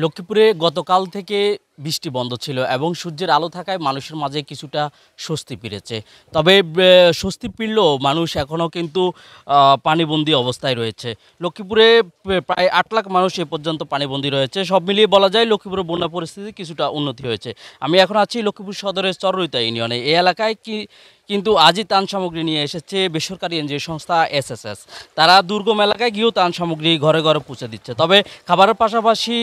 লক্ষ্মীপুরে গতকাল থেকে বৃষ্টি বন্ধ ছিল এবং সূর্যের আলো থাকায় মানুষের মাঝে কিছুটা স্বস্তি ফিরেছে। তবে স্বস্তি ফিরলেও মানুষ এখনও কিন্তু পানিবন্দী অবস্থায় রয়েছে। লক্ষ্মীপুরে প্রায় ৮ লাখ মানুষ এ পর্যন্ত পানিবন্দী রয়েছে। সব মিলিয়ে বলা যায় লক্ষ্মীপুরের বন্যা পরিস্থিতি কিছুটা উন্নতি হয়েছে। আমি এখন আছি লক্ষ্মীপুর সদরের চররুইতা ইউনিয়নে। এই এলাকায় কিন্তু আজই ত্রাণ সামগ্রী নিয়ে এসেছে বেসরকারি এনজিও সংস্থা এসএসএস। তারা দুর্গম এলাকায় গিয়েও ত্রাণ সামগ্রী ঘরে ঘরে পৌঁছে দিচ্ছে। তবে খাবারের পাশাপাশি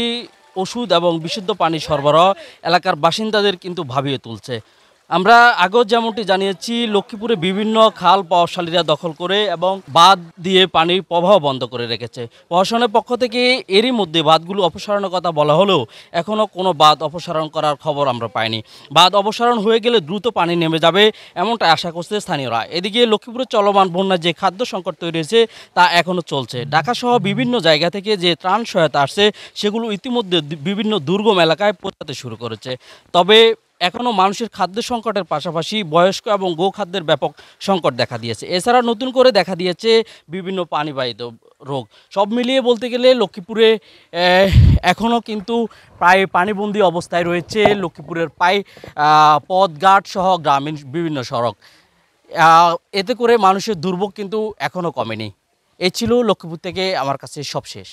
ওষুধ এবং বিশুদ্ধ পানি সরবরাহ এলাকার বাসিন্দাদের কিন্তু ভাবিয়ে তুলছে। আমরা আগেও যেমনটি জানিয়েছি, লক্ষ্মীপুরে বিভিন্ন খাল প্রভাবশালীরা দখল করে এবং বাঁধ দিয়ে পানির প্রবাহ বন্ধ করে রেখেছে। প্রশাসনের পক্ষ থেকে এরই মধ্যে বাঁধগুলো অপসারণের কথা বলা হলেও এখনও কোনো বাঁধ অপসারণ করার খবর আমরা পাইনি। বাঁধ অপসারণ হয়ে গেলে দ্রুত পানি নেমে যাবে এমনটা আশা করছে স্থানীয়রা। এদিকে লক্ষ্মীপুরের চলমান বন্যার যে খাদ্য সংকট তৈরি হয়েছে তা এখনও চলছে। ঢাকাসহ বিভিন্ন জায়গা থেকে যে ত্রাণ সহায়তা আসছে সেগুলো ইতিমধ্যে বিভিন্ন দুর্গম এলাকায় পৌঁছাতে শুরু করেছে। তবে এখনও মানুষের খাদ্য সংকটের পাশাপাশি বয়স্ক এবং গোখাদ্যের ব্যাপক সংকট দেখা দিয়েছে। এছাড়া নতুন করে দেখা দিয়েছে বিভিন্ন পানিবাহিত রোগ। সব মিলিয়ে বলতে গেলে লক্ষ্মীপুরে এখনও কিন্তু প্রায় পানিবন্দী অবস্থায় রয়েছে লক্ষ্মীপুরের প্রায় পথঘাট সহ গ্রামীণ বিভিন্ন সড়ক। এতে করে মানুষের দুর্ভোগ কিন্তু এখনও কমেনি। এ ছিল লক্ষ্মীপুর থেকে আমার কাছে সবশেষ।